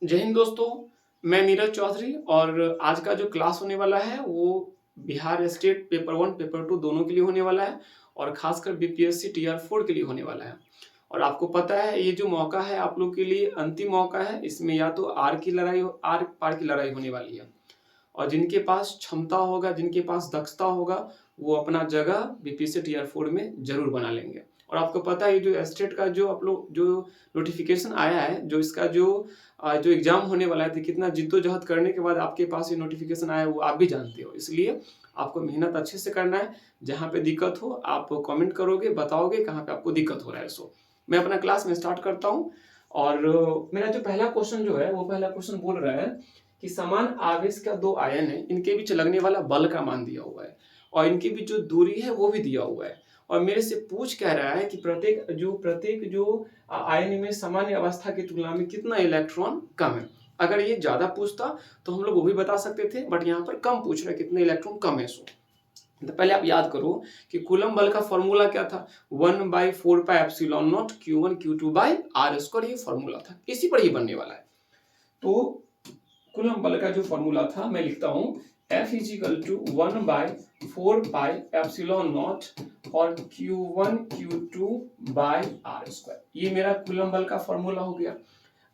जय हिंद दोस्तों, मैं नीरज चौधरी और आज का जो क्लास होने वाला है वो बिहार स्टेट पेपर 1 पेपर 2 दोनों के लिए होने वाला है और खासकर बीपीएससी टीआर 4 के लिए होने वाला है। और आपको पता है ये जो मौका है आप लोग के लिए अंतिम मौका है। इसमें या तो आर पार की लड़ाई होने वाली है और जिनके पास क्षमता होगा, जिनके पास दक्षता होगा, वो अपना जगह बीपीएससी टीआर 4 में जरूर बना लेंगे। और आपको पता है ये जो स्टेट का जो आप लोग जो नोटिफिकेशन आया है, जो इसका जो एग्जाम होने वाला है, तो कितना जिद्दोजहद करने के बाद आपके पास ये नोटिफिकेशन आया है वो आप भी जानते हो। इसलिए आपको मेहनत अच्छे से करना है। जहाँ पे दिक्कत हो आप कमेंट करोगे, बताओगे कहाँ पे आपको दिक्कत हो रहा है। सो मैं अपना क्लास में स्टार्ट करता हूँ और मेरा जो पहला क्वेश्चन जो है वो पहला क्वेश्चन बोल रहा है कि समान आवेश का दो आयन है, इनके बीच लगने वाला बल का मान दिया हुआ है और इनके बीच जो दूरी है वो भी दिया हुआ है। और मेरे से पूछ कह रहा है कि प्रत्येक जो आयन में सामान्य अवस्था की तुलना में कितना इलेक्ट्रॉन कम है। अगर ये ज्यादा पूछता तो हम लोग वो भी बता सकते थे, बट यहाँ पर कम पूछ रहा है, कितने इलेक्ट्रॉन कम है। सो तो पहले आप याद करो कि कूलम बल का फॉर्मूला क्या था, 1/4πε0 Q1 Q2/r²। ये फॉर्मूला था, इसी पर ये बनने वाला है। तो कूलम बल का जो फॉर्मूला था मैं लिखता हूं F = 1/4πε0 और Q1 Q2/r²। ये मेरा कूलम बल का फॉर्मूला हो गया।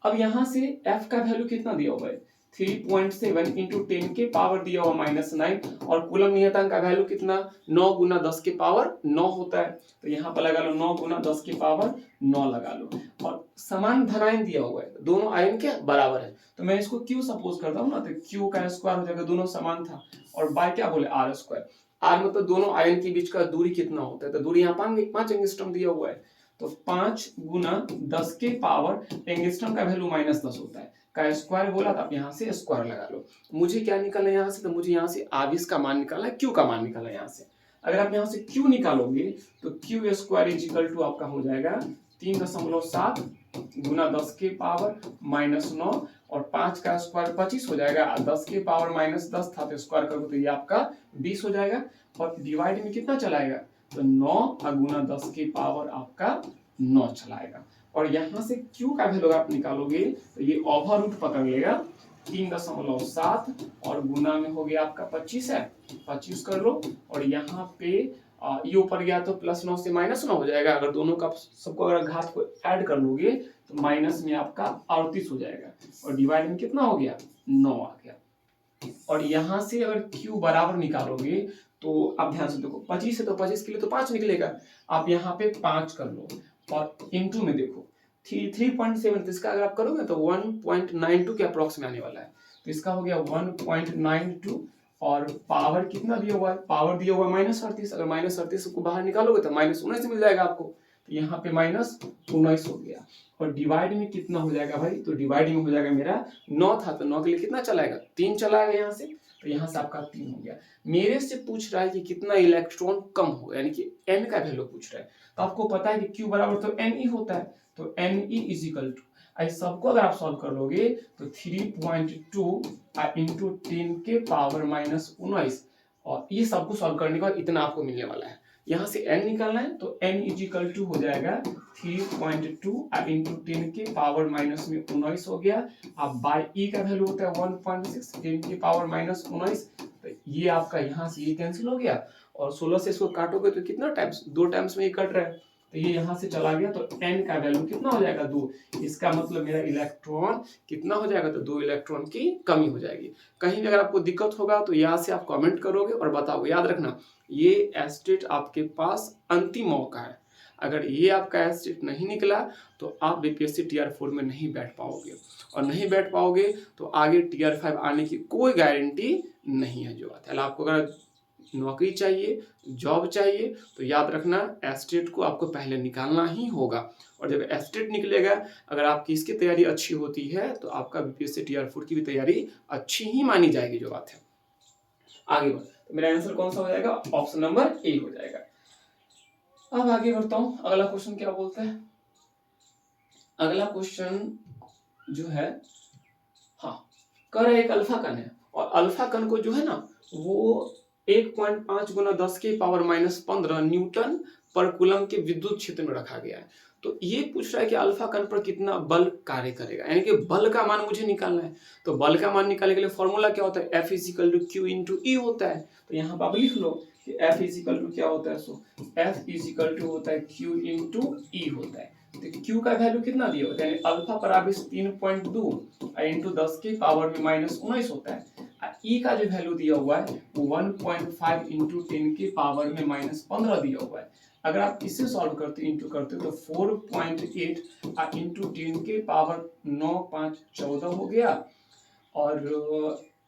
अब यहां से F का वैल्यू कितना दिया हुआ है, 3.7 × 10 के पावर दिया हुआ -9 और कूलम नियतांक का वैल्यू कितना 9 × 10 के पावर 9 होता है। तो यहाँ पर लगा लो 9 × 10 के पावर 9 लगा लो। और समान धरायन दिया हुआ है, दोनों आयन के बराबर है, तो मैं इसको Q सपोज करता हूँ ना, तो Q का स्क्वायर हो जाएगा, दोनों समान था, और बाय क्या बोले R²। R मतलब दोनों आयन के बीच का दूरी कितना होता है, तो दूरी यहाँ 5 एंगस्ट्रॉम दिया हुआ है, तो 5 × 10 के पावर एंगस्ट्रॉम का वैल्यू -10 होता है, का स्क्वायर बोला था, आप यहाँ से स्क्वायर लगा लो। मुझे क्या निकलना है यहाँ से, तो मुझे यहाँ से आवेश का मान निकालना है, Q का मान निकालना है यहाँ से। अगर आप यहाँ से Q निकालोगे तो Q² आपका हो जाएगा 3.7 × 10 के पावर -9 और 5 का स्क्वायर 25 हो जाएगा, 10 के पावर -10 था तो स्क्वायर करोगे तो ये आपका 20 हो जाएगा। और डिवाइड में कितना चलाएगा, तो 9 × 10 के पावर आपका 9 चलाएगा। और यहाँ से Q का वैल्यू आप निकालोगे तो ये ओवर रूट पकड़ लेगा, 3.7 और गुना में हो गया आपका 25 है, 25 कर लो। और यहाँ पे ये ऊपर गया तो +9 से -9 हो जाएगा। अगर दोनों का सबको अगर घात को ऐड कर लोगे तो माइनस में आपका 38 हो जाएगा और डिवाइड में कितना हो गया 9 आ गया। और यहाँ से अगर Q बराबर निकालोगे तो आप ध्यान से देखो, 25 है तो 25 के लिए तो 5 निकलेगा, आप यहाँ पे 5 कर लो और इनटू में देखो 3.7, तो इसका अगर आप करोगे तो 1.92 के अप्रोक्स में आने वाला है, तो इसका हो गया 1.92 और पावर कितना दिया हुआ है, पावर दिया हुआ है -38, अगर -38 को बाहर निकालोगे तो -19 मिल जाएगा आपको, तो यहाँ पे -19 हो गया। और डिवाइड में कितना हो जाएगा भाई, तो डिवाइड में हो जाएगा मेरा 9 था तो 9 के लिए कितना चलाएगा 3 चलाएगा यहाँ से, तो यहाँ से आपका 3 हो गया। मेरे से पूछ रहा है कि कितना इलेक्ट्रॉन कम हो, यानी कि n का वैल्यू पूछ रहा है। तो आपको पता है कि Q बराबर तो Ne होता है, तो Ne = सबको अगर आप सॉल्व कर लोगे तो 3.2 × 10 के पावर -19 और ये सबको सॉल्व करने के बाद इतना आपको मिलने वाला है। यहाँ से n निकालना है तो n हो जाएगा 3.2 × 10 के पावर -19 हो गया। अब बाय e का वैल्यू होता है 1.6 10 के पावर -19, तो ये आपका यहाँ से ये कैंसिल हो गया और 16 से इसको काटोगे तो कितना टाइम्स, 2 टाइम्स में ये कट रहा है, तो ये यहाँ से चला गया, तो n का वैल्यू कितना हो जाएगा 2। इसका मतलब मेरा इलेक्ट्रॉन कितना हो जाएगा, तो 2 इलेक्ट्रॉन की कमी हो जाएगी। कहीं भी अगर आपको दिक्कत होगा तो यहाँ से आप कमेंट करोगे और बताओगे। याद रखना ये एस्टेट आपके पास अंतिम मौका है, अगर ये आपका एस्टेट नहीं निकला तो आप बीपीएससी टीआर 4 में नहीं बैठ पाओगे, और नहीं बैठ पाओगे तो आगे टीआर 5 आने की कोई गारंटी नहीं है। जो बात है, आपको अगर नौकरी चाहिए, जॉब चाहिए, तो याद रखना एस्टेट को आपको पहले निकालना ही होगा। और जब एस्टेट निकलेगा, अगर आपकी इसकी तैयारी अच्छी होती है तो आपका बीपीएससी टीआर 4 की भी तैयारी अच्छी ही मानी जाएगी। जो बात है, आगे बढ़, तो मेरा आंसर कौन सा हो जाएगा, ऑप्शन नंबर ए हो जाएगा। अब आगे बढ़ता हूं, अगला क्वेश्चन क्या बोलता है। अगला क्वेश्चन जो है, हाँ, कर एक अल्फा कण है और अल्फा कण को जो है ना वो 1.5 × 10 के पावर -15 न्यूटन पर कूलम के विद्युत क्षेत्र में रखा गया है। तो ये पूछ रहा है कि अल्फा कण पर कितना बल कार्य करेगा, यानी कि बल का मान मुझे निकालना है। तो बल का मान निकालने के लिए फॉर्मूला क्या होता है, F is equal to Q into E होता है। तो यहाँ पर आप लिख लो कि F इजिकल टू क्या होता है, सो F इजिकल टू होता है क्यू इंटू ई होता है। तो क्यू का वैल्यू कितना दिया होता है, यानी अल्फा पर आवेश 3.2 इंटू 10 की पावर में -19 होता है। ई का जो वैल्यू दिया हुआ है वो 1.5 इंटू 10 की पावर में -15 दिया हुआ है। अगर आप इसे सॉल्व करते इंटू करते तो 4.8 इंटू 10 के पावर 9 5 14 हो गया, और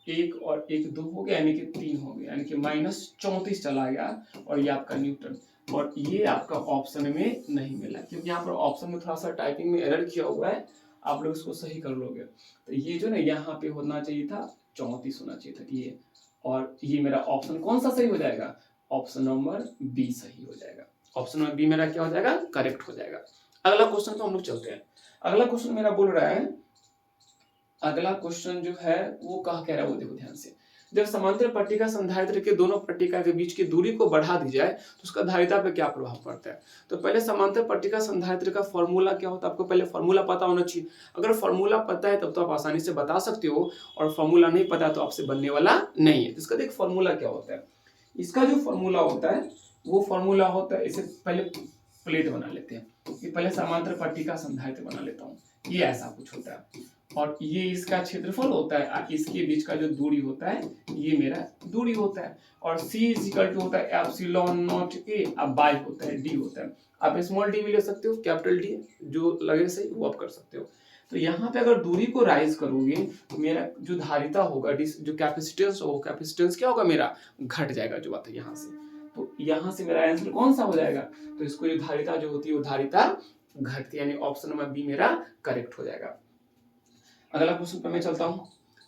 एक 2 हो गया, यानी कि 3 हो गया, यानी कि -34 चला गया, और ये आपका न्यूटन। और ये आपका ऑप्शन में नहीं मिला, क्योंकि यहाँ पर ऑप्शन में थोड़ा सा टाइपिंग में एरर किया हुआ है, आप लोग इसको सही कर लोगे। तो ये जो ना यहाँ पे होना चाहिए था 34 होना चाहिए था ये, और ये मेरा ऑप्शन कौन सा सही हो जाएगा, ऑप्शन नंबर बी सही हो जाएगा। ऑप्शन नंबर बी मेरा क्या हो जाएगा, करेक्ट हो जाएगा। अगला क्वेश्चन तो हम लोग चलते हैं। अगला क्वेश्चन मेरा बोल रहा है, अगला क्वेश्चन जो है वो कह रहा है, वो देखो ध्यान से। जब समांतर पट्टिका संधारित्र के दोनों पट्टिका के बीच की दूरी को बढ़ा दी जाए तो उसका धारिता पे क्या प्रभाव पड़ता है। तो पहले समांतर पट्टिका संधारित्र का फॉर्मूला क्या होता है, आपको पहले फॉर्मूला पता होना चाहिए। अगर फॉर्मूला पता है तब तो आप आसानी से बता सकते हो, और फॉर्मूला नहीं पता तो आपसे बनने वाला नहीं है। इसका देख फॉर्मूला क्या होता है, इसका जो फॉर्मूला होता है वो फॉर्मूला होता है, इसे पहले प्लेट बना लेते हैं, ये पहले समांतर पट्टिका संधारित्र बना लेता हूँ। ये ऐसा कुछ होता है, और ये इसका क्षेत्रफल होता है, और इसके बीच का जो दूरी होता है ये मेरा दूरी होता है, और c इक्वल टू होता है एप्सिलॉन नॉट a, अब बाय होता है d होता है। आप स्मॉल d भी ले सकते हो, कैपिटल D जो लगे सही वो आप कर सकते हो। तो यहाँ पे अगर दूरी को राइज करोगे तो मेरा जो धारिता होगा, जो कैपेसिटेंस होगा, कैपेसिटेंस क्या होगा मेरा, घट जाएगा जो बात है यहाँ से। तो यहाँ से मेरा आंसर कौन सा हो जाएगा, तो इसको जो धारिता जो होती है वो धारिता घटती है, यानी ऑप्शन नंबर बी मेरा करेक्ट हो जाएगा। अगला क्वेश्चन पे मैं चलता हूँ।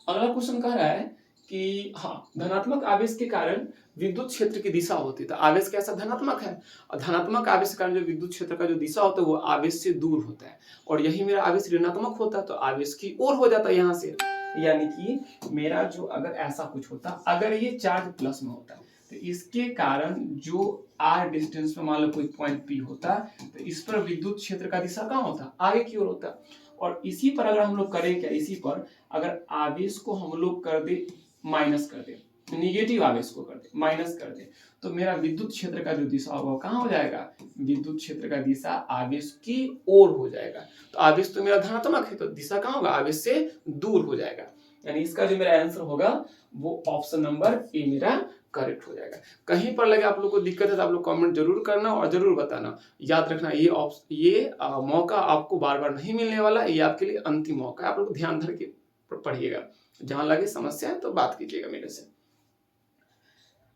अगला क्वेश्चन कह रहा है कि हाँ, धनात्मक आवेश के कारण विद्युत क्षेत्र की दिशा होती है। तो आवेश कैसा, धनात्मक है, और धनात्मक आवेश के कारण जो विद्युत क्षेत्र का जो दिशा होता है वो आवेश से दूर होता है, और यही मेरा आवेश ऋणात्मक होता है तो आवेश की ओर हो जाता है यहाँ से। यानी कि मेरा जो अगर ऐसा कुछ होता, अगर ये चार्ज प्लस में होता तो इसके कारण जो r डिस्टेंस पे मान लो कोई पॉइंट P होता तो इस पर विद्युत क्षेत्र का दिशा कहाँ होता, आगे की ओर होता। और इसी पर अगर हम लोग करें क्या, इसी पर अगर आवेश को हम लोग कर दे माइनस कर दे, निगेटिव आवेश को कर दे माइनस कर दे, तो मेरा विद्युत क्षेत्र का जो दिशा होगा कहाँ हो जाएगा, विद्युत क्षेत्र का दिशा आवेश की ओर हो जाएगा। तो आवेश तो मेरा धनात्मक है तो दिशा कहाँ होगा, आवेश से दूर हो जाएगा। यानी इसका जो मेरा आंसर होगा वो ऑप्शन नंबर ए मेरा करेक्ट हो जाएगा। कहीं पर लगे आप लोग को दिक्कत है तो आप लोग कमेंट जरूर करना और जरूर बताना। याद रखना ये मौका आपको बार बार नहीं मिलने वाला, ये आपके लिए अंतिम मौका है। आप लोग ध्यान धर के पढ़िएगा, जहां लगे समस्या है तो बात कीजिएगा मेरे से।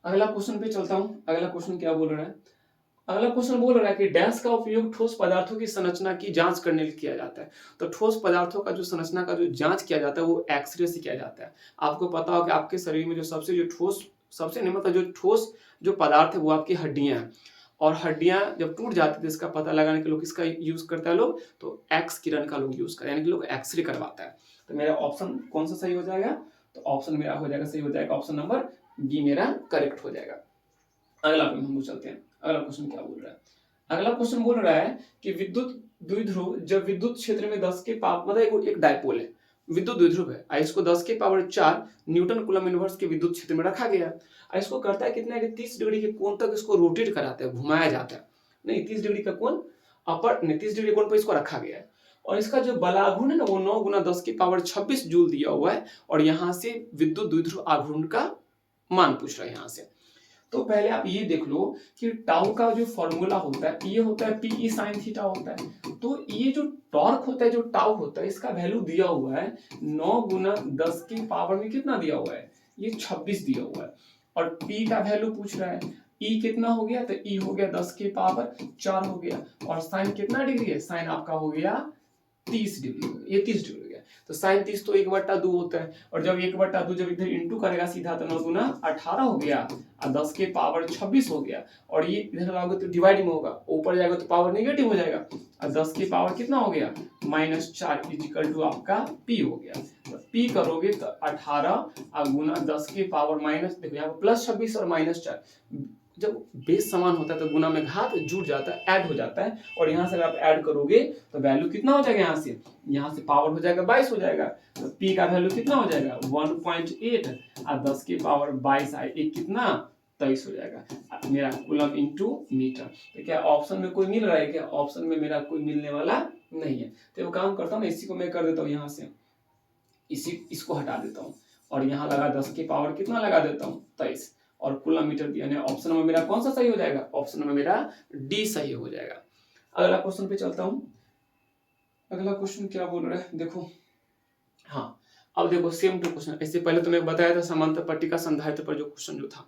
अगला क्वेश्चन पे चलता हूँ। अगला क्वेश्चन क्या बोल रहा है, अगला क्वेश्चन बोल रहा है कि डैश का उपयोग ठोस पदार्थों की संरचना की जांच करने के लिए किया जाता है। तो ठोस पदार्थों का जो संरचना का जो जांच किया जाता है वो एक्सरे से किया जाता है। आपको पता हो कि आपके शरीर में जो सबसे नहीं मतलब जो ठोस जो पदार्थ है वो आपकी हड्डियां हैं, और हड्डियां जब टूट जाती है तो इसका पता लगाने के लोग किसका यूज करता है, लोग तो एक्स किरण का लोग यूज करते हैं, यानी कि लोग एक्सरे करवाता है। तो मेरा ऑप्शन कौन सा सही हो जाएगा, तो ऑप्शन मेरा हो जाएगा सही हो जाएगा, ऑप्शन नंबर बी मेरा करेक्ट हो जाएगा। अगला पे हम चलते हैं। अगला क्वेश्चन क्या बोल रहा है, अगला क्वेश्चन बोल रहा है कि विद्युत द्विध्रुव जब विद्युत क्षेत्र में 10 के पावर मतलब एक डायपोल है, विद्युत द्विध्रुव है, इसको 10 के पावर 4 न्यूटन कूलम इनवर्स के विद्युत क्षेत्र में रखा गया है। इसको करता है कितना है कि 30 डिग्री के कोण तक इसको रोटेट कराता है, घुमाया जाता है, नहीं 30 डिग्री का कोण अपर नहीं 30 डिग्री कोण पर इसको रखा गया है, और इसका जो बलाघूर्ण है ना वो 9 गुना 10 की पावर 26 जूल दिया हुआ है, और यहाँ से विद्युत द्विध्रुव आघूर्ण का मान पूछ रहा है यहाँ से। तो पहले आप ये देख लो कि टाउ का जो फॉर्मूला होता है ये होता है पी साइन थीटा होता है। तो ये जो टॉर्क होता है जो टाउ होता है इसका वैल्यू दिया हुआ है 9 गुना 10 की पावर में कितना दिया हुआ है, ये 26 दिया हुआ है, और पी का वैल्यू पूछ रहा है, ई कितना हो गया, तो ई हो गया 10 की पावर 4 हो गया, और साइन कितना डिग्री है, साइन आपका हो गया 30 डिग्री हो गया, ये 30 डिग्री हो गया। तो साइन 30 तो 1/2 होता है, और जब 1/2 जब इधर इंटू करेगा सीधा तो 9 गुना 18 हो गया, और 10 के पावर 26 हो गया, और ये इधर लगाओगे तो डिवाइड में होगा, ऊपर जाएगा तो पावर नेगेटिव हो जाएगा, और 10 के पावर कितना हो गया -4 इक्वल टू आपका पी हो गया। तो पी करोगे तो 18 गुना 10 के पावर माइनस, देखो यहाँ पर +26 और -4 जब बेस समान होता है तो गुना में घात जुड़ जाता है, ऐड हो जाता है, और यहाँ से अगर आप ऐड करोगे तो वैल्यू कितना हो जाएगा, यहाँ से पावर हो जाएगा 22 हो जाएगा, तो पी का वैल्यू कितना हो जाएगा 1.8 और 10 की पावर 22 आए, एक कितना 23 हो जाएगा मेरा कूलम इनटू मीटर। तो क्या ऑप्शन में कोई मिल रहा है क्या, ऑप्शन में मेरा कोई मिलने वाला नहीं है। तो वो काम करता हूँ ना, इसी को मैं कर देता हूँ, यहाँ से इसको हटा देता हूँ और यहाँ लगा 10 की पावर कितना लगा देता हूँ 23 और कूलम मीटर दिया। ऑप्शन में मेरा कौन सा सही हो जाएगा, ऑप्शन में मेरा डी सही हो जाएगा। अगला क्वेश्चन पे चलता हूँ। अगला क्वेश्चन क्या बोल रहा है देखो, हाँ अब देखो सेम टू क्वेश्चन। इससे पहले तो मैं बताया था समांतर पट्टिका संधारित्र पर जो क्वेश्चन जो था,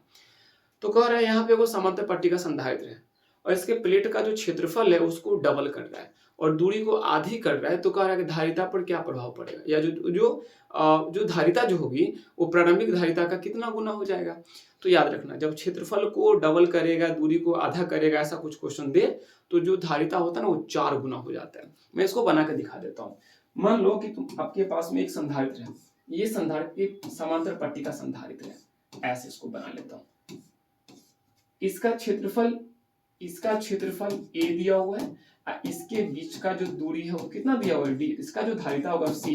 तो कह रहा है यहाँ पे वो समांतर पट्टिका संधारित्र है और इसके प्लेट का जो क्षेत्रफल है उसको डबल कर रहा है और दूरी को आधी कर रहा है, तो कह रहा है कि धारिता पर क्या प्रभाव पड़ेगा, या जो धारिता जो होगी वो प्रारंभिक धारिता का कितना गुना हो जाएगा। तो याद रखना, जब क्षेत्रफल को डबल करेगा, दूरी को आधा करेगा, ऐसा कुछ क्वेश्चन दे तो जो धारिता होता है ना वो 4 गुना हो जाता है। मैं इसको बना के दिखा देता हूँ। मान लो कि आपके पास में एक संधारित्र है, ये संधारित्र एक समांतर पट्टिका संधारित्र है, ऐसे इसको बना लेता हूँ। इसका क्षेत्रफल a दिया हुआ है, इसके बीच का जो दूरी है वो कितना दिया हुआ है d, इसका जो धारिता होगा c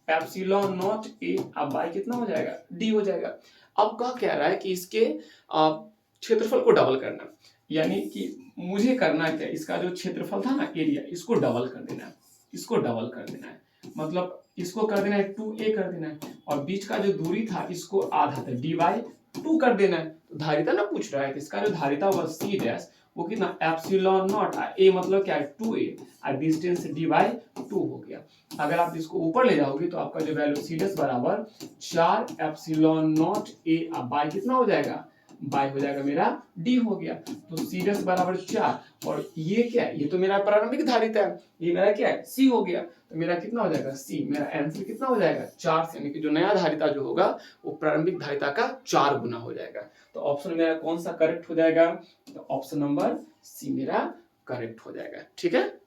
एप्सिलॉन नॉट a, अब बाई कितना हो जाएगा d हो जाएगा। अब कह रहा है कि इसके क्षेत्रफल को डबल करना, यानी कि मुझे करना क्या, इसका जो क्षेत्रफल था ना एरिया, इसको डबल कर देना है, मतलब इसको कर देना है 2a कर देना है, और बीच का जो दूरी था इसको आधा था d/2 कर देना है। तो धारिता ना पूछ रहा है कि इसका जो धारिता होगा c डैश वो कितना एप्सिलॉन नॉट a मतलब क्या है 2a और डिस्टेंस d/2 हो गया। अगर आप इसको ऊपर ले जाओगे तो आपका जो वैल्यू c डैश बराबर 4 एप्सिलॉन नॉट a अब बाई कितना हो जाएगा, बाई हो जाएगा मेरा d हो गया। तो c डैश बराबर 4 और ये क्या है, ये तो मेरा प्रारंभिक धारिता है, ये मेरा क्या है c हो गया, तो मेरा कितना हो जाएगा c, मेरा आंसर कितना हो जाएगा 4 से, यानी कि जो नया धारिता जो होगा वो प्रारंभिक धारिता का 4 गुना हो जाएगा। तो ऑप्शन मेरा कौन सा करेक्ट हो जाएगा, तो ऑप्शन नंबर सी मेरा करेक्ट हो जाएगा। ठीक है,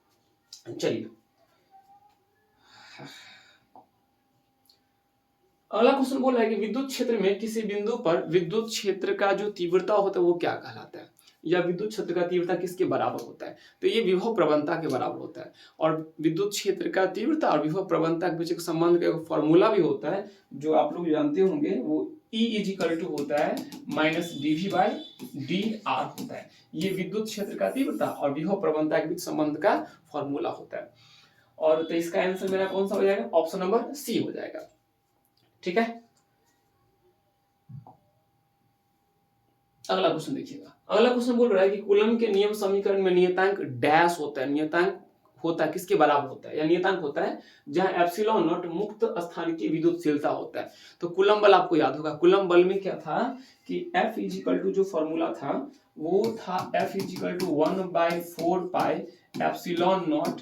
चलिए अगला क्वेश्चन बोल रहा है कि विद्युत क्षेत्र में किसी बिंदु पर विद्युत क्षेत्र का जो तीव्रता होता है वो क्या कहलाता है, या विद्युत क्षेत्र का तीव्रता किसके बराबर होता है, तो ये विभव प्रवणता के बराबर होता है। और विद्युत क्षेत्र का तीव्रता और विभव प्रवणता के बीच एक संबंध का एक फॉर्मूला भी होता है जो आप लोग जानते होंगे, वो E इक्वल टू होता है -dV/dr होता है। ये विद्युत क्षेत्र का तीव्रता और विभव प्रवणता के बीच संबंध का फॉर्मूला होता है। और तो इसका आंसर मेरा कौन सा हो जाएगा, ऑप्शन नंबर सी हो जाएगा। ठीक है, अगला क्वेश्चन देखिएगा। अगला क्वेश्चन बोल रहा है कि कूलम के नियम समीकरण में नियतांक डैश होता है, नियतांक होता है किसके बराबर होता है, या नियतांक होता है जहां एप्सिलॉन नॉट मुक्त स्थान की विद्युतशीलता होता है। तो कूलम बल आपको याद होगा, कूलम बल में क्या था कि F इक्वल टू जो फॉर्मूला था वो था F equal to 1/4 pi epsilon naught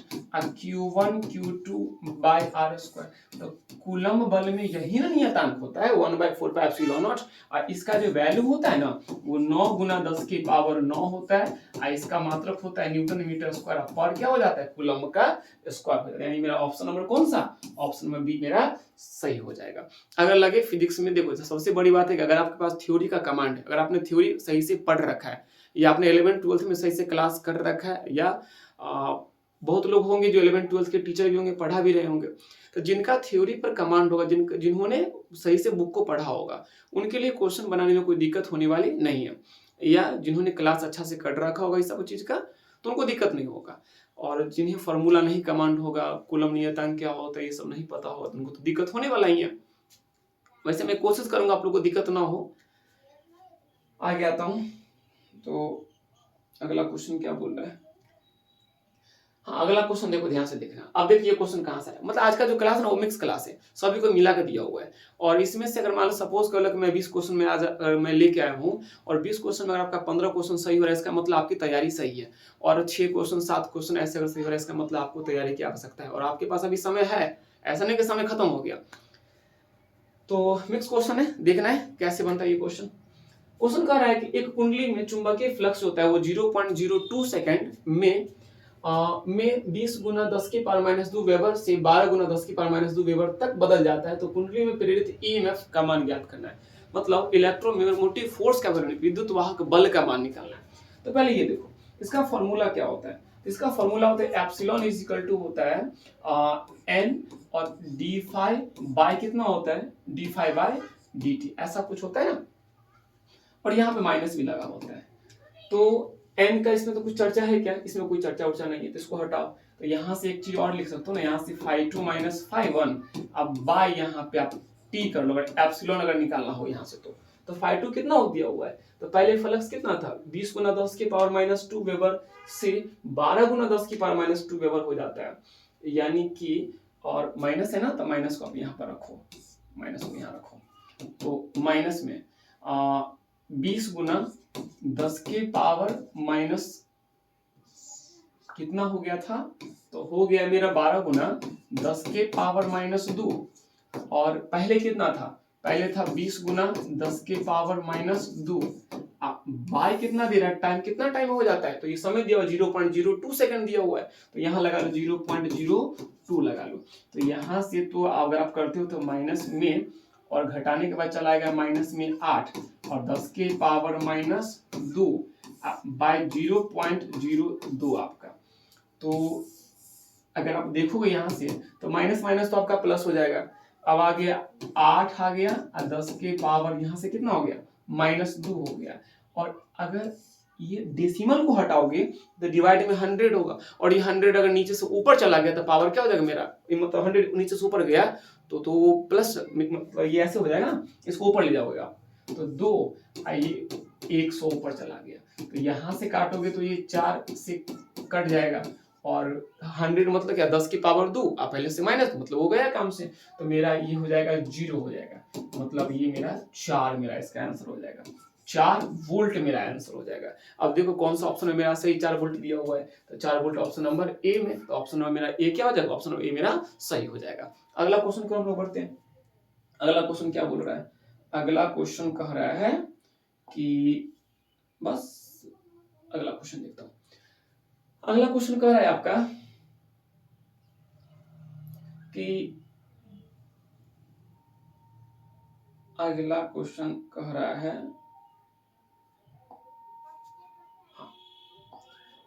Q1 Q2 by r square. तो कूलम बल में यही ना नियतांक होता है 1/4 पाई एप्सिलॉन नॉट, और इसका जो वैल्यू होता है ना वो 9 गुना 10 की पावर 9 होता है, और इसका मात्रक होता है न्यूटन मीटर स्क्वायर, पर क्या हो जाता है कूलम का स्क्वायर हो जाता है। यानी मेरा ऑप्शन नंबर कौन सा, ऑप्शन नंबर बी मेरा सही हो जाएगा। अगर लगे फिजिक्स में देखो सबसे बड़ी बात है कि अगर आपके पास थ्योरी का कमांड है, अगर आपने थ्योरी सही से पढ़ रखा है, या आपने 11th 12th में सही से क्लास कर रखा है, या बहुत लोग होंगे जो 11th 12th के टीचर भी होंगे, पढ़ा भी रहे होंगे, तो जिनका थ्योरी पर कमांड होगा, जिन्होंने सही से बुक को पढ़ा होगा, उनके लिए क्वेश्चन बनाने में कोई दिक्कत होने वाली नहीं है। या जिन्होंने क्लास अच्छा से कर रखा होगा इस सब चीज का, तो उनको दिक्कत नहीं होगा। और जिन्हें फॉर्मूला नहीं कमांड होगा, कूलम नियतांक क्या होता है ये सब नहीं पता होगा, तो उनको तो दिक्कत होने वाला ही है। वैसे मैं कोशिश करूंगा आप लोग को दिक्कत ना हो। आगे आता हूं, तो अगला क्वेश्चन क्या बोल रहा है। हाँ, अगला क्वेश्चन देखो ध्यान से देखना। अब देखिए क्वेश्चन कहाँ से है, मतलब आज का जो क्लास है ना वो मिक्स क्लास है, सभी को मिला कर दिया हुआ है। और इसमें से अगर मान लो सपोज कर लो कि मैं 20 क्वेश्चन में आज मैं लेके आया हूँ, और 20 क्वेश्चन में अगर आपका 15 क्वेश्चन सही हो रहा है, इसका मतलब आपकी तैयारी सही है। और 6 क्वेश्चन 7 क्वेश्चन ऐसे अगर सही हो रहा है, इसका मतलब आपको तैयारी की आवश्यकता है, और आपके पास अभी समय है, ऐसा नहीं कि समय खत्म हो गया। तो मिक्स क्वेश्चन है, देखना है कैसे बनता है ये क्वेश्चन। क्वेश्चन कह रहा है कि एक कुंडली में चुंबकीय फ्लक्स होता है वो 0.02 सेकंड में 20 गुना 10 की पावर माइनस 2 वेबर से 12 गुना 10 की पावर माइनस 2 वेबर तक बदल जाता है। तो कुंडली में प्रेरित ईएमएफ का मान ज्ञात करना है। मतलब इलेक्ट्रोमोटिव फोर्स का वैल्यू, विद्युत वाहक बल का मान निकालना है। तो पहले ये देखो इसका फॉर्मूला क्या होता है। इसका फॉर्मूला होता है एप्सिलॉन इज इक्वल टू होता है एन और डी फाई बाय कितना होता है D phi by D T, ऐसा कुछ होता है ना, और यहाँ पे माइनस भी लगा होता है। तो एन का इसमें तो कुछ चर्चा है क्या, इसमें कोई चर्चा उर्चा नहीं है, तो इसको हटाओ। तो यहाँ से एक चीज और लिख सकते हो ना, यहाँ से phi two minus phi one, अब बाय यहाँ पे आप टी कर लो, एप्सिलॉन अगर निकालना हो यहाँ से तो फाई टू कितना हो दिया हुआ है, तो पहले फ्लक्स कितना था 20 गुना 10 की पावर माइनस 2 वेबर से 12 गुना 10 की पावर माइनस 2 वेबर हो जाता है, यानी कि और माइनस है ना, तो माइनस को आप यहाँ पर रखो, माइनस को यहाँ रखो, तो माइनस में 20 गुना 10 के पावर माइनस कितना हो गया था, तो हो गया मेरा 12 गुना 10 के पावर माइनस 2, और पहले कितना था, पहले था 20 गुना 10 के पावर माइनस 2, बाय कितना दे रहा है, टाइम कितना टाइम हो जाता है, तो ये समय दिया हुआ 0.02 सेकंड दिया हुआ है, तो यहाँ लगा लो 0.02 लगा लो। तो यहाँ से तो अगर आप करते हो तो माइनस में और घटाने के बाद चला आएगा माइनस में 8 और 10 के पावर माइनस 2 बाय 0.02 आपका। तो अगर आप देखोगे यहाँ से तो माइनस माइनस तो आपका प्लस हो जाएगा, अब आ गया 8 आ गया और 10 के पावर यहाँ से कितना हो गया माइनस 2 हो गया, और अगर ये डेसिमल को हटाओगे तो डिवाइड में 100 होगा, और ये 100 अगर नीचे से ऊपर चला गया तो पावर क्या हो जाएगा मेरा, मतलब 100 नीचे से ऊपर गया तो प्लस, मतलब ये ऐसे हो जाएगा ना, इसको ऊपर ले जाओगे आप, तो 2 ये 100 ऊपर चला गया, तो यहाँ से काटोगे तो ये 4 से कट जाएगा, और 100 मतलब क्या 10 की पावर 2, आप पहले से माइनस मतलब हो गया काम से, तो मेरा ये हो जाएगा 0 हो जाएगा, मतलब ये मेरा 4 मेरा इसका आंसर हो जाएगा, 4 वोल्ट मेरा आंसर हो जाएगा। अब देखो कौन सा ऑप्शन में मेरा सही 4 वोल्ट दिया हुआ है, तो 4 वोल्ट ऑप्शन नंबर ए में, तो ऑप्शन नंबर मेरा ए क्या हो जाएगा, ऑप्शन नंबर ए मेरा सही हो जाएगा। अगला क्वेश्चन को हम लोग बढ़ते हैं। अगला क्वेश्चन क्या बोल रहा है, अगला क्वेश्चन कह रहा है कि बस अगला क्वेश्चन देखता हूं। अगला क्वेश्चन कह रहा है आपका कि अगला क्वेश्चन कह रहा है,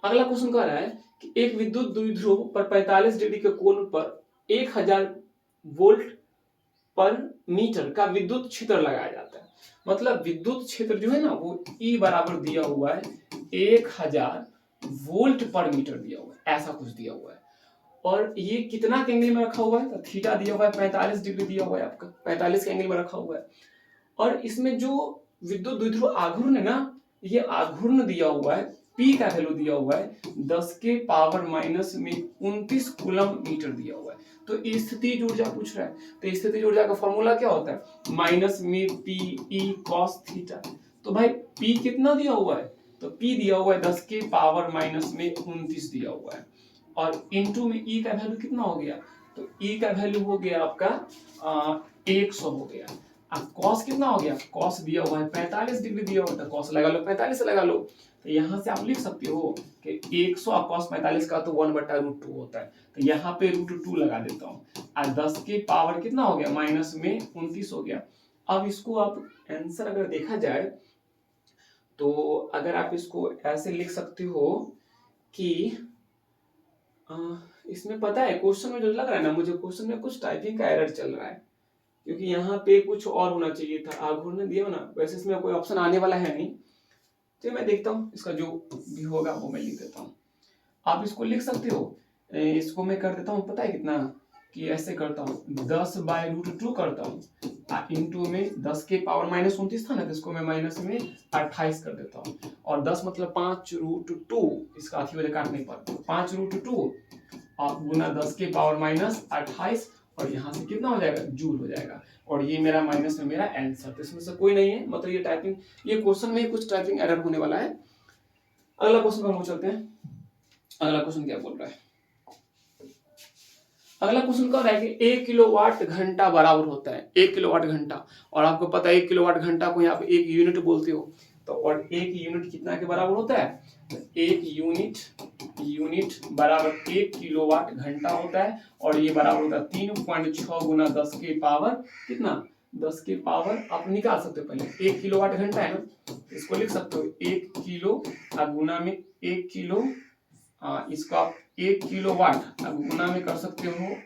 अगला क्वेश्चन कह रहा है कि एक विद्युत द्विध्रुव पर 45 डिग्री के कोण पर 1000 वोल्ट पर मीटर का विद्युत क्षेत्र लगाया जाता है, मतलब विद्युत क्षेत्र जो है ना वो E बराबर दिया हुआ है 1000 वोल्ट पर मीटर दिया हुआ है, ऐसा कुछ दिया हुआ है, और ये कितना के एंगल में रखा हुआ है, तो थीटा दिया हुआ है 45 डिग्री दिया हुआ है आपका, 45 के एंगल में रखा हुआ है, और इसमें जो विद्युत द्विध्रुव आघूर्ण है ना, ये आघूर्ण दिया हुआ है, P का वैल्यू दिया हुआ है 10 के पावर माइनस में 29 कूलम मीटर दिया हुआ है। तो स्थितिज ऊर्जा पूछ रहा है, तो स्थितिज ऊर्जा का फॉर्मूला क्या होता है, माइनस में पी ई कॉस थीटा, तो भाई P कितना दिया हुआ है, तो P दिया हुआ है 10 के पावर माइनस में 29 दिया हुआ है, और इनटू में E का वैल्यू कितना हो गया, तो E का वैल्यू हो गया आपका 100 हो गया। अब कॉस कितना हो गया, कॉस दिया हुआ है 45 डिग्री दिया हुआ है, कॉस लगा लो 45 लगा लो, तो यहाँ से आप लिख सकते हो कि 100 और कॉस 45 का तो 1/√2 होता है, तो यहाँ पे √2 लगा देता हूँ, और 10 के पावर कितना हो गया माइनस में 29 हो गया। अब इसको आप आंसर अगर देखा जाए तो अगर आप इसको ऐसे लिख सकते हो कि इसमें पता है क्वेश्चन में जो लग रहा है ना मुझे, क्वेश्चन में कुछ टाइपिंग का एरर चल रहा है, क्योंकि यहाँ पे कुछ और होना चाहिए था, आघूर्ण दिया ना, वैसे इसमें कोई ऑप्शन आने वाला है नहीं, तो मैं देखता हूँ इसका जो भी होगा वो मैं लिख देता हूँ, आप इसको लिख सकते हो। इसको मैं कर देता हूँ, पता है कितना, कि ऐसे करता हूँ 10/√2 करता हूँ, इंटू में 10 के पावर माइनस 29 था ना, तो इसको मैं माइनस में 28 कर देता हूँ, और 10 मतलब 5√2, इसका अथी वजह काटने पर 5√2 और गुना 10 के पावर माइनस 28, और यहाँ से कितना हो जाएगा जूल हो जाएगा, और ये मेरा माइनस में मेरा आंसर, तो इसमें से कोई नहीं है, मतलब ये टाइपिंग, ये क्वेश्चन में कुछ टाइपिंग एरर होने वाला है। अगला क्वेश्चन पर हम चलते हैं। अगला क्वेश्चन क्या बोल रहा है, अगला क्वेश्चन कह रहा है कि 1 किलोवाट घंटा बराबर होता है 1 किलोवाट घंटा, और आपको पता है 1 किलोवाट घंटा को यहाँ पे 1 यूनिट बोलते हो, तो और 1 यूनिट कितना के बराबर होता है, तो 1 यूनिट बराबर 1 किलोवाट घंटा होता है, और ये बराबर होता है 3.6 गुना 10 के पावर कितना 10 की पावर आप निकाल सकते हो। पहले 1 किलोवाट घंटा है ना, इसको लिख सकते हो 1 किलो गुना में 1 किलो, इसको आप 1 किलोवाट गुना में कर सकते हो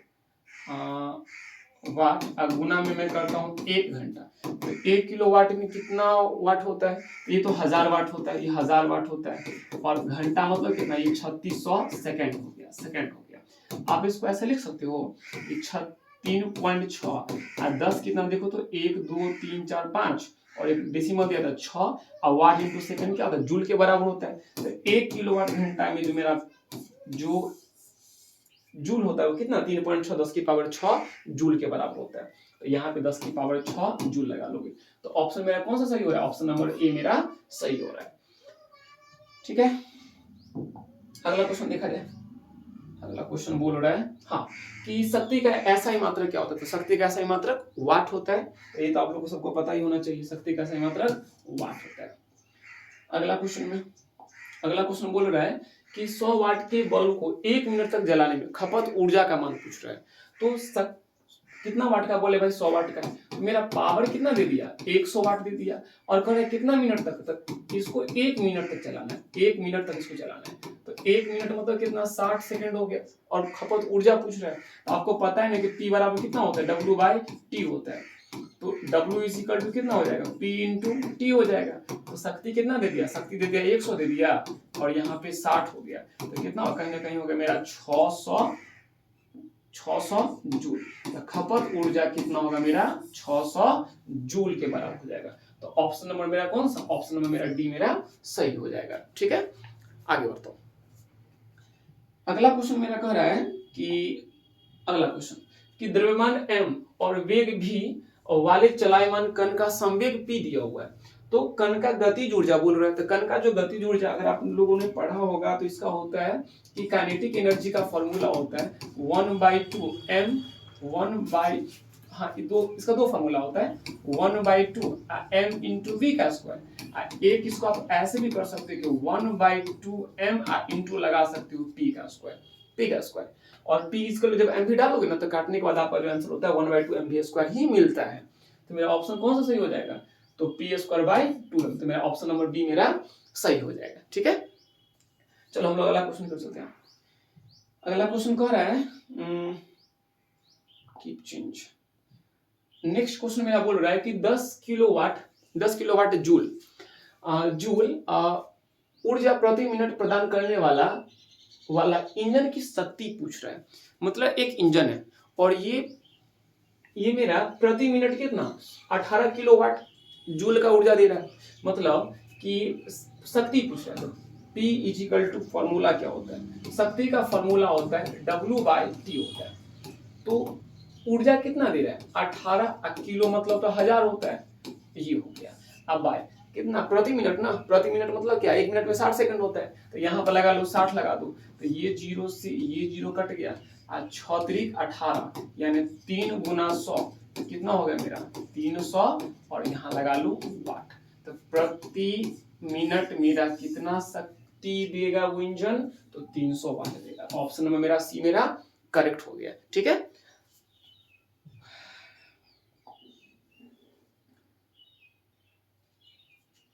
वाट, गुना में मैं करता हूँ 1 घंटा। तो 1 किलोवाट में कितना वाट होता है? ये तो 1000 वाट होता है, ये 1000 वाट होता है। और घंटा मतलब कितना? ये 3600 सेकंड हो गया, सेकंड हो गया। आप इसको ऐसे लिख सकते हो कि 3.6 और 10 कितना देखो तो 1 2 3 4 5 और एक डेसिमल दिया था 6 और वाट इंटू सेकंड क्या होता है? जूल के बराबर होता है। तो 1 किलोवाट घंटा में जो मेरा जो जूल होता है वो कितना? 3.6 10 की पावर 6 जूल के बराबर होता है। तो यहाँ पे 10 की पावर 6 जूल लगा लोगे। तो ऑप्शन मेरा कौन सा सही हो रहा है? ऑप्शन नंबर ए मेरा सही हो रहा है। ठीक है, अगला क्वेश्चन देखा जाए। अगला क्वेश्चन बोल रहा है हाँ कि शक्ति का ऐसा ही मात्रक क्या होता है? तो शक्ति का ऐसा ही मात्रक वाट होता है। तो ये तो आप लोगों को सबको पता ही होना चाहिए, शक्ति का ऐसा ही मात्रक वाट होता है। अगला क्वेश्चन बोल रहा है कि 100 वाट के बल्ब को 1 मिनट तक जलाने में खपत ऊर्जा का मान पूछ रहा है। तो कितना वाट का बोले भाई? 100 वाट का। तो मेरा पावर कितना दे दिया? 100 वाट दे दिया। और कह रहा है कितना मिनट तक इसको 1 मिनट तक चलाना है, 1 मिनट तक इसको चलाना है। तो 1 मिनट मतलब कितना? 60 सेकंड हो गया। और खपत ऊर्जा पूछ रहा है, तो आपको पता है ना कि P बराबर कितना होता है? W/T होता है। तो W इज इक्वल टू कितना हो जाएगा? P इंटू टी हो जाएगा। तो शक्ति कितना दे दिया? शक्ति दे दिया 100 दे दिया और यहाँ पे 60 हो गया। तो कितना कहीं ना कहीं हो गया मेरा 600 जूल। तो खपत ऊर्जा कितना होगा मेरा? 600 जूल के बराबर हो जाएगा। तो ऑप्शन नंबर मेरा कौन सा? ऑप्शन नंबर मेरा डी मेरा सही हो जाएगा। ठीक है, आगे बढ़ता हूं। अगला क्वेश्चन मेरा कह रहा है कि द्रव्यमान m और वेग v वाले चलायमान कण का संवेग p दिया हुआ है। तो कण का गतिज ऊर्जा बोल रहा है। तो कण का जो गतिज ऊर्जा अगर आप लोगों ने पढ़ा होगा तो इसका होता है कि काइनेटिक एनर्जी का फॉर्मूला होता है 1/2 m 1 हाँ इसका दो फॉर्मूला होता है 1/2 m इंटू वी का स्क्वायर। एक इसको आप ऐसे भी कर सकते हो कि 1/2 m इंटू लगा सकते हो p का स्क्वायर। और p इसको जब m भी डालोगे ना तो काटने के बाद आपका जो आंसर होता है 1/2 mv स्क्वायर ही मिलता है। तो मेरा ऑप्शन कौन सा सही हो जाएगा? तो p²/2m। तो मेरा ऑप्शन नंबर डी मेरा सही हो जाएगा। ठीक है, चलो हम लोग अगला क्वेश्चन कर सकते हैं। अगला क्वेश्चन कह रहा है कीप चेंज। नेक्स्ट क्वेश्चन मेरा बोल रहा है कि 10 किलोवाट जूल ऊर्जा प्रति मिनट प्रदान करने वाला इंजन की शक्ति पूछ रहा है। मतलब एक इंजन है और ये मेरा प्रति मिनट कितना 18 किलोवाट जूल का ऊर्जा दे रहा है। मतलब कि शक्ति पूछ रहा है। तो P इजिकल टू फॉर्मूला क्या होता है? शक्ति का फॉर्मूला होता है W/T होता है। तो ऊर्जा कितना दे रहा है? 18 किलो मतलब तो 1000 होता है, ये हो गया। अब बाय कितना प्रति मिनट ना, प्रति मिनट मतलब क्या? 1 मिनट में 60 सेकंड होता है। तो यहाँ पर लगा लो 60 लगा दो। तो ये जीरो से ये जीरो कट गया। 6 18 यानी 3 गुना 100 तो कितना हो गया मेरा? 300 और यहाँ लगा लो वाट। तो प्रति मिनट मेरा कितना शक्ति देगा वो इंजन? तो 300 वाट देगा। ऑप्शन नंबर मेरा सी मेरा करेक्ट हो गया। ठीक है,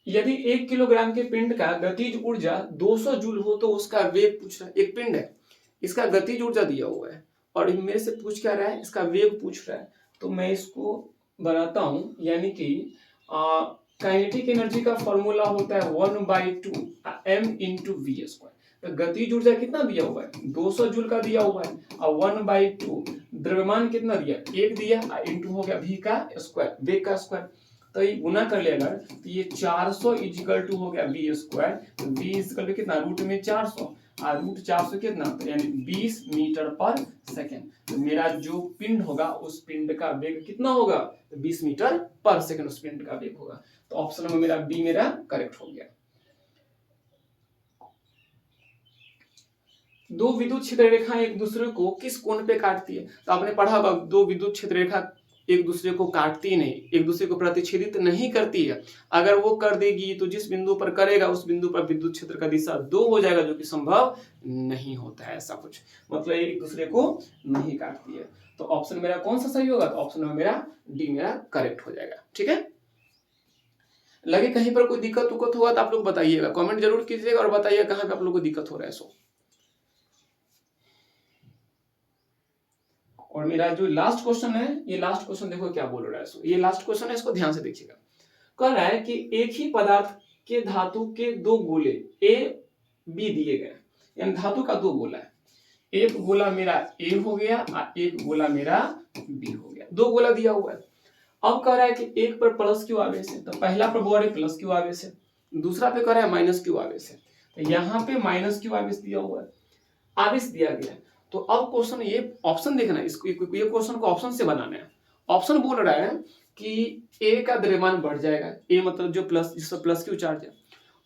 यदि 1 किलोग्राम के पिंड का गतिज ऊर्जा 200 जूल हो तो उसका वेग पूछ रहा है। एक पिंड है, इसका गतिज ऊर्जा दिया हुआ है और मेरे से पूछ क्या रहा है? इसका वेग पूछ रहा है। तो मैं इसको बनाता हूं, यानी कि काइनेटिक एनर्जी का फॉर्मूला होता है 1/2 m इंटू वी स्क्वायर। तो गतिज ऊर्जा कितना दिया हुआ है? 200 जूल का दिया हुआ है और 1/2 द्रव्यमान कितना दिया? 1 दिया इंटू हो गया v का स्क्वायर, वेग का स्क्वायर। तो ये गुना कर ले अगर तो ये 400 इजिकल टू हो गया v स्क्वायर। तो v इजिकल टू कितना? रूट में 400 और रूट 400 कितना? तो यानी 20 मीटर पर सेकेंड। तो मेरा जो पिंड होगा उस पिंड का वेग कितना होगा? तो 20 मीटर पर सेकेंड उस पिंड का वेग होगा। तो ऑप्शन नंबर मेरा बी मेरा करेक्ट हो गया। दो विद्युत क्षेत्र रेखा एक दूसरे को किस कोण पे काटती है? तो आपने पढ़ा होगा दो विद्युत क्षेत्र रेखा एक दूसरे को काटती नहीं, एक दूसरे को प्रतिच्छेदित नहीं करती है। अगर वो कर देगी तो जिस बिंदु पर करेगा उस बिंदु पर विद्युत क्षेत्र का दिशा 2 हो जाएगा, जो कि संभव नहीं होता है ऐसा कुछ। मतलब एक दूसरे को नहीं काटती है। तो ऑप्शन मेरा कौन सा सही होगा, तो ऑप्शन नंबर मेरा डी मेरा करेक्ट हो जाएगा। ठीक है, लगे कहीं पर कोई दिक्कत उक्कत हुआ तो आप लोग बताइएगा, कमेंट जरूर कीजिएगा और बताइए कहाँ पे आप लोग को दिक्कत हो रहा है। सो और मेरा जो लास्ट क्वेश्चन है, ये लास्ट क्वेश्चन देखो क्या बोल रहा है। सो ये लास्ट क्वेश्चन है, इसको ध्यान से देखिएगा। कह रहा है कि एक ही पदार्थ के धातु के दो गोले ए बी दिए गए, यानी धातु का दो गोला है, एक गोला मेरा ए हो गया और एक गोला मेरा बी हो गया, दो गोला दिया हुआ है। अब कह रहा है कि एक पर प्लस क्यू आवेश है, तो पहला पर बोल रहे प्लस क्यू आवेश है, दूसरा पे कह रहा है माइनस क्यू आवेश है, तो यहाँ पे माइनस क्यू आवेश दिया हुआ है, आवेश दिया गया है। तो अब क्वेश्चन ये ऑप्शन देखना है, इसको ये क्वेश्चन को ऑप्शन से बनाना है। ऑप्शन बोल रहा है कि ए का द्रव्यमान बढ़ जाएगा, ए मतलब जो प्लस, जिसका प्लस क्यू चार्ज है,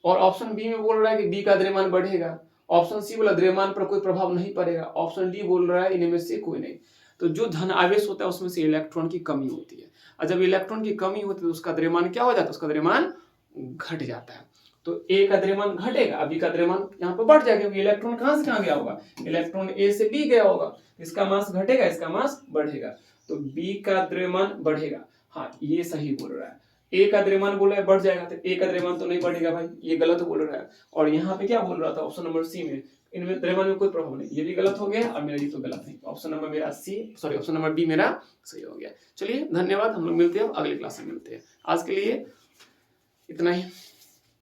और ऑप्शन बी में बोल रहा है कि बी का द्रव्यमान बढ़ेगा, ऑप्शन सी बोला द्रव्यमान पर कोई प्रभाव नहीं पड़ेगा, ऑप्शन डी बोल रहा है इनमें से कोई नहीं। तो जो धन आवेश होता है उसमें से इलेक्ट्रॉन की कमी होती है, और जब इलेक्ट्रॉन की कमी होती है तो उसका द्रव्यमान क्या हो जाता है, उसका द्रव्यमान घट जाता है। तो ए का द्रव्यमान घटेगा, बी का द्रव्यमान यहाँ पर बढ़ जाएगा, क्योंकि इलेक्ट्रॉन कहाँ से कहाँ गया होगा, इलेक्ट्रॉन ए से बी गया होगा, इसका मास घटेगा, इसका मास बढ़ेगा, तो बी का द्रव्यमान बढ़ेगा। हाँ ये सही बोल रहा है, ए का द्रव्यमान बोल रहा है बढ़ जाएगा, तो ए का द्रव्यमान तो नहीं बढ़ेगा भाई, ये गलत बोल रहा है। और यहाँ पे क्या बोल रहा था ऑप्शन नंबर सी में, इनमें द्रव्यमान में कोई प्रभाव नहीं, ये भी गलत हो गया और मेरा ये तो गलत नहीं, ऑप्शन नंबर मेरा सी, सॉरी ऑप्शन नंबर बी मेरा सही हो गया। चलिए धन्यवाद, हम लोग मिलते हैं अगले क्लास में मिलते हैं, आज के लिए इतना ही।